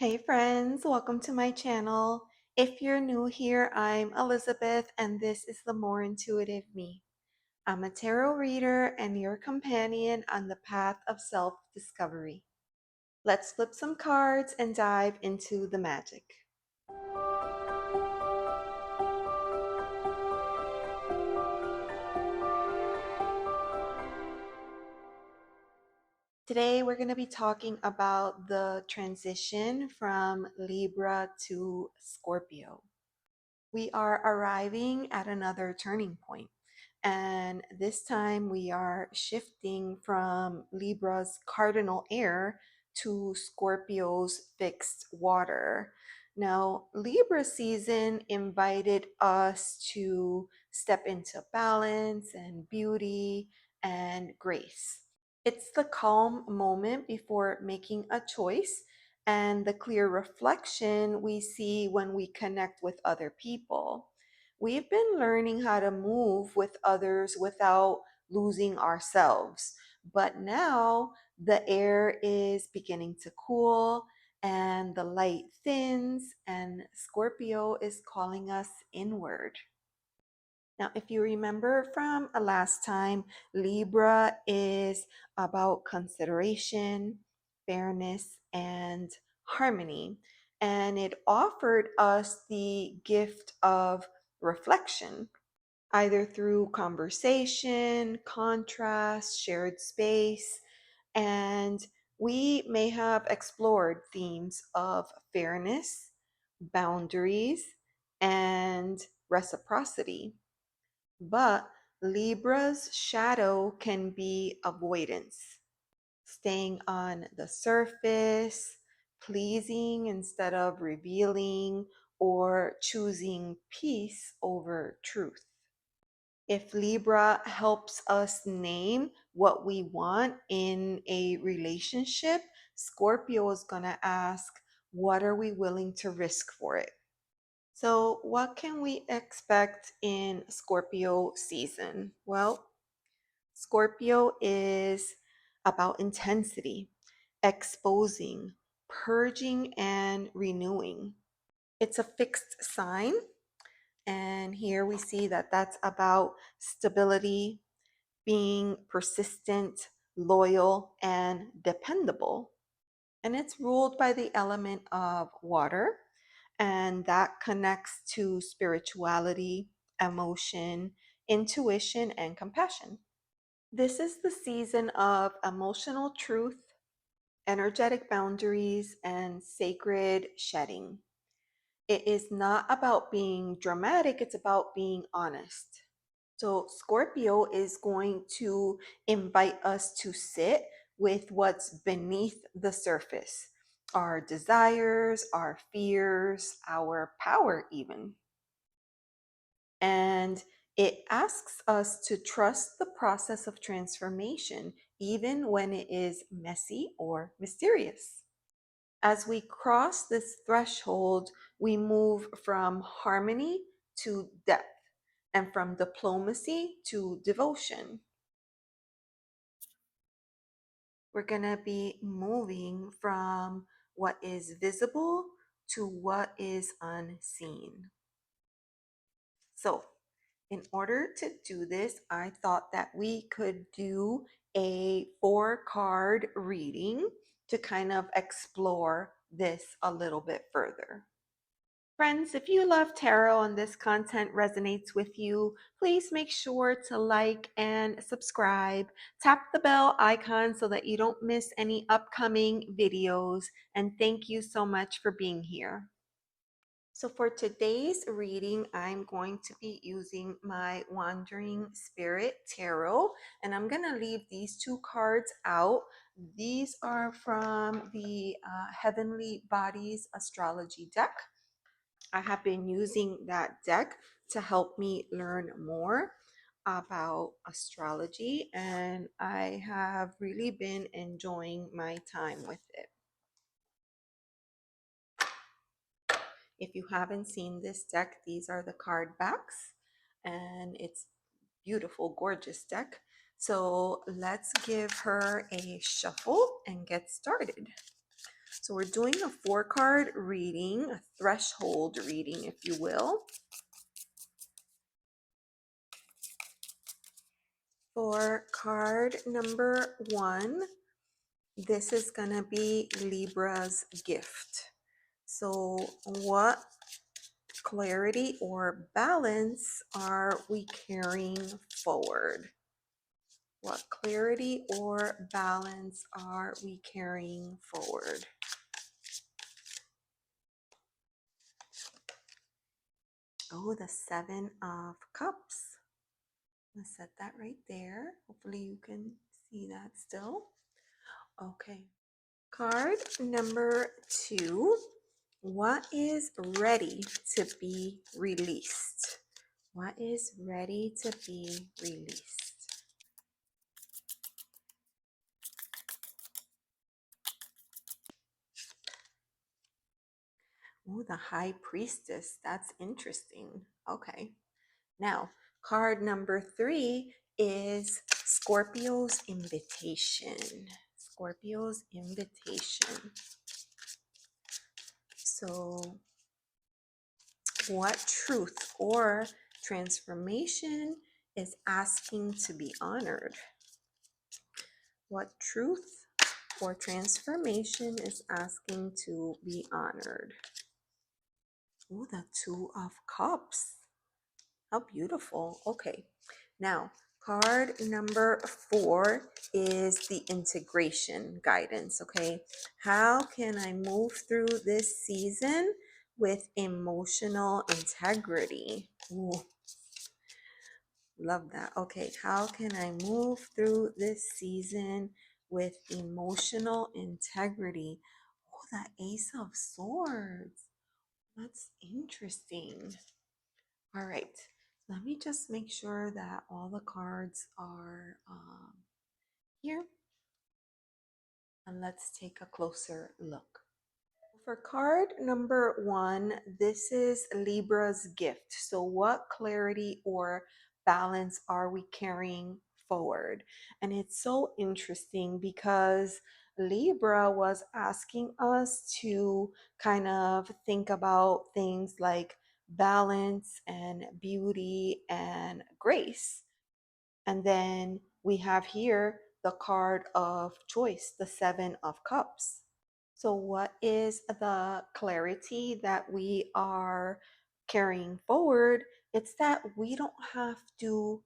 Hey friends, welcome to my channel. If you're new here, I'm Elizabeth and this is the More Intuitive Me. I'm a tarot reader and your companion on the path of self-discovery. Let's flip some cards and dive into the magic. Today we're going to be talking about the transition from Libra to Scorpio. We are arriving at another turning point. And this time we are shifting from Libra's cardinal air to Scorpio's fixed water. Now, Libra season invited us to step into balance and beauty and grace. It's the calm moment before making a choice and the clear reflection we see when we connect with other people. We've been learning how to move with others without losing ourselves. But now the air is beginning to cool and the light thins, and Scorpio is calling us inward. Now, if you remember from last time, Libra is about consideration, fairness, and harmony. And it offered us the gift of reflection, either through conversation, contrast, shared space, and we may have explored themes of fairness, boundaries, and reciprocity. But Libra's shadow can be avoidance, staying on the surface, pleasing instead of revealing, or choosing peace over truth. If Libra helps us name what we want in a relationship, Scorpio is going to ask, what are we willing to risk for it? So, what can we expect in Scorpio season? Well, Scorpio is about intensity, exposing, purging, and renewing. It's a fixed sign. And here we see that that's about stability, being persistent, loyal, and dependable. And it's ruled by the element of water, and that connects to spirituality, emotion, intuition, and compassion. This is the season of emotional truth, energetic boundaries, and sacred shedding. It is not about being dramatic, it's about being honest. So, Scorpio is going to invite us to sit with what's beneath the surface, our desires, our fears, our power, even. And it asks us to trust the process of transformation, even when it is messy or mysterious. As we cross this threshold, we move from harmony to depth and from diplomacy to devotion. We're going to be moving from what is visible to what is unseen. So, in order to do this, I thought that we could do a 4-card reading to kind of explore this a little bit further. Friends, if you love tarot and this content resonates with you, please make sure to like and subscribe. Tap the bell icon so that you don't miss any upcoming videos. And thank you so much for being here. So for today's reading, I'm going to be using my Wandering Spirit Tarot, and I'm going to leave these 2 cards out. These are from the Heavenly Bodies Astrology deck. I have been using that deck to help me learn more about astrology, and I have really been enjoying my time with it. If you haven't seen this deck, these are the card backs, and it's beautiful, gorgeous deck. So let's give her a shuffle and get started. So we're doing a 4-card reading, a threshold reading, if you will. For card number 1, this is going to be Libra's gift. So what clarity or balance are we carrying forward? What clarity or balance are we carrying forward? Oh, the 7 of Cups. Let's set that right there. Hopefully you can see that still. Okay. Card number 2. What is ready to be released? What is ready to be released? Oh, the High Priestess. That's interesting. Okay. Now, card number 3 is Scorpio's invitation. Scorpio's invitation. So, what truth or transformation is asking to be honored? What truth or transformation is asking to be honored? Oh, the 2 of Cups. How beautiful. Okay. Now, card number 4 is the integration guidance. Okay. How can I move through this season with emotional integrity? Ooh, love that. Okay. How can I move through this season with emotional integrity? Oh, that Ace of Swords. That's interesting. All right, let me just make sure that all the cards are here, and let's take a closer look. For card number 1, this is Libra's gift. So what clarity or balance are we carrying forward? And it's so interesting because Libra was asking us to kind of think about things like balance and beauty and grace. And then we have here the card of choice, the 7 of Cups. So, what is the clarity that we are carrying forward? It's that we don't have to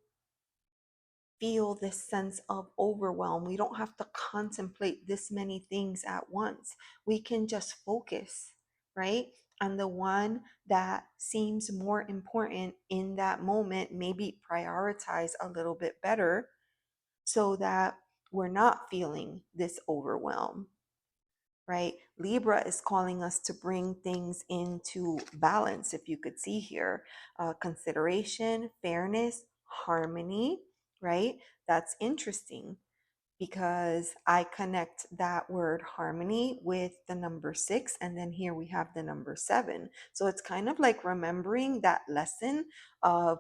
feel this sense of overwhelm. We don't have to contemplate this many things at once. We can just focus, right? On the one that seems more important in that moment, maybe prioritize a little bit better so that we're not feeling this overwhelm, right? Libra is calling us to bring things into balance, if you could see here. Consideration, fairness, harmony, right? That's interesting because I connect that word harmony with the number 6, and then here we have the number 7. So it's kind of like remembering that lesson of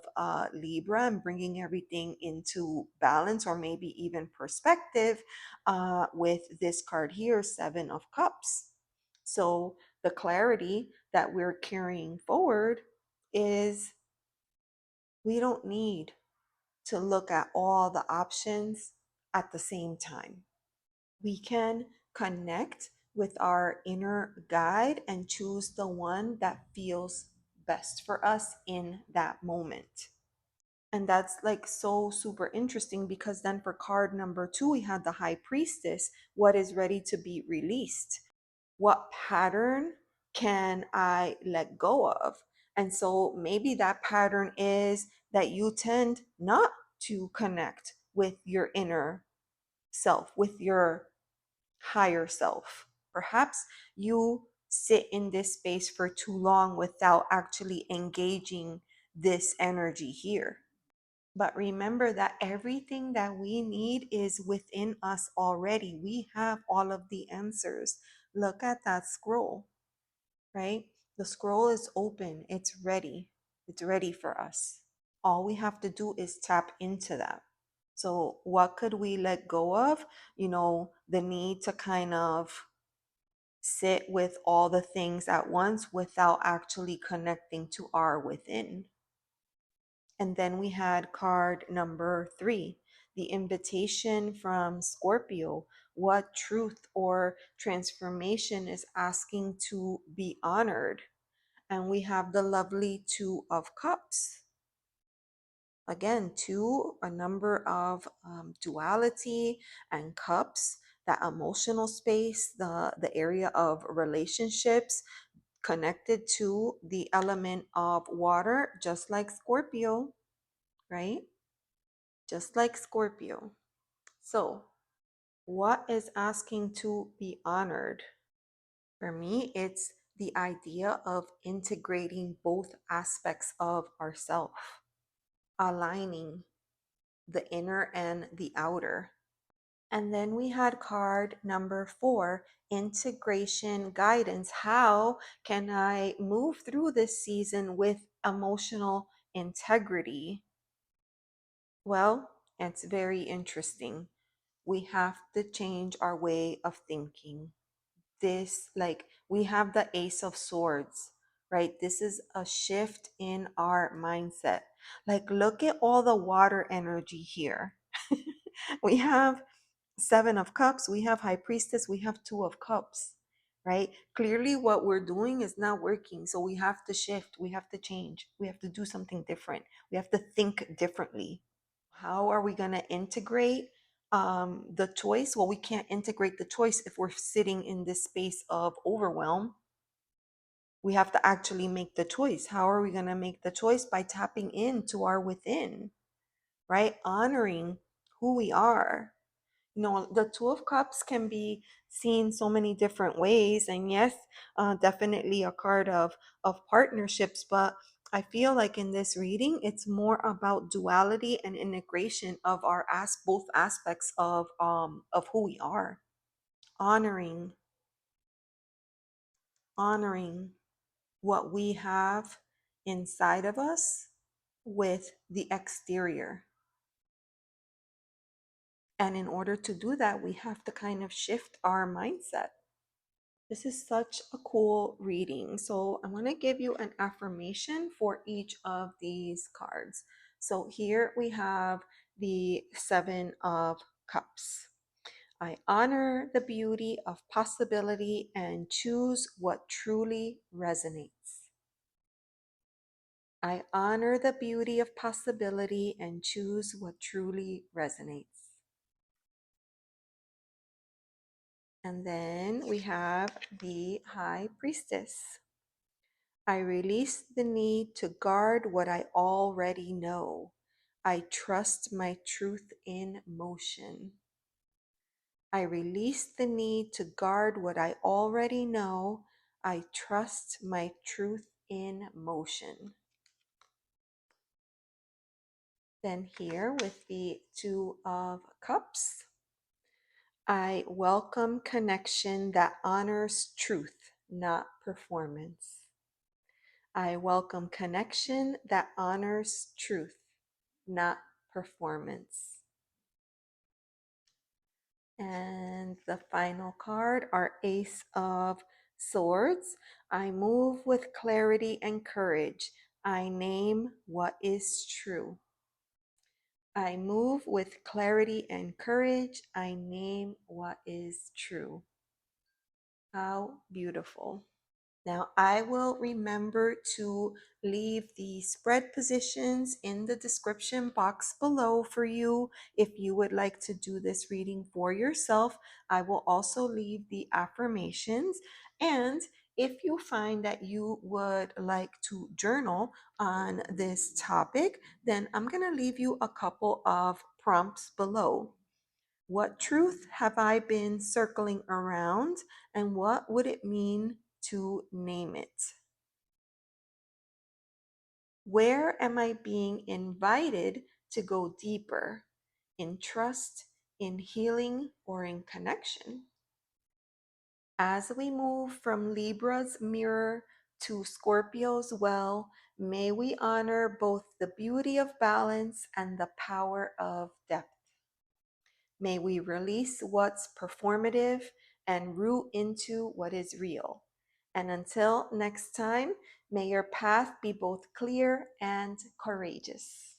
Libra and bringing everything into balance or maybe even perspective with this card here, 7 of Cups. So the clarity that we're carrying forward is we don't need to look at all the options at the same time. We can connect with our inner guide and choose the one that feels best for us in that moment. And that's like so super interesting because then for card number 2, we had the High Priestess. What is ready to be released? What pattern can I let go of? And so maybe that pattern is that you tend not to connect with your inner self, with your higher self. Perhaps you sit in this space for too long without actually engaging this energy here. But remember that everything that we need is within us already. We have all of the answers. Look at that scroll, right? The scroll is open, it's ready. It's ready for us. All we have to do is tap into that. So, what could we let go of? The need to kind of sit with all the things at once without actually connecting to our within. And then we had card number 3, the invitation from Scorpio. What truth or transformation is asking to be honored? And we have the lovely Two of Cups. Again, two, a number of duality and cups, that emotional space, the area of relationships connected to the element of water, just like Scorpio, right? Just like Scorpio. So, what is asking to be honored? For me, it's the idea of integrating both aspects of ourself, aligning the inner and the outer. And then we had card number 4, integration guidance. How can I move through this season with emotional integrity? Well, it's very interesting. We have to change our way of thinking. This, like, we have the Ace of Swords, right? This is a shift in our mindset. Like, look at all the water energy here. We have Seven of Cups, we have High Priestess, we have Two of Cups, right? Clearly, what we're doing is not working. So we have to shift, we have to change, we have to do something different, we have to think differently. How are we going to integrate the choice? Well, we can't integrate the choice if we're sitting in this space of overwhelm. We have to actually make the choice. How are we going to make the choice? By tapping into our within, right? Honoring who we are. You know, the Two of Cups can be seen so many different ways. And yes, definitely a card of partnerships. But I feel like in this reading, it's more about duality and integration of our both aspects of who we are. Honoring, honoring what we have inside of us with the exterior. And in order to do that, we have to kind of shift our mindset. This is such a cool reading. So I want to give you an affirmation for each of these cards. So here we have the Seven of Cups. I honor the beauty of possibility and choose what truly resonates. I honor the beauty of possibility and choose what truly resonates. And then we have the High Priestess. I release the need to guard what I already know. I trust my truth in motion. I release the need to guard what I already know. I trust my truth in motion. Then here with the Two of Cups, I welcome connection that honors truth, not performance. I welcome connection that honors truth, not performance. And the final card, our Ace of Swords. I move with clarity and courage. I name what is true. I move with clarity and courage. I name what is true. How beautiful. Now, I will remember to leave the spread positions in the description box below for you if you would like to do this reading for yourself. I will also leave the affirmations. And if you find that you would like to journal on this topic, then I'm going to leave you a couple of prompts below. What truth have I been circling around, and what would it mean to name it? Where am I being invited to go deeper in trust, in healing, or in connection? As we move from Libra's mirror to Scorpio's well, may we honor both the beauty of balance and the power of depth. May we release what's performative and root into what is real. And until next time, may your path be both clear and courageous.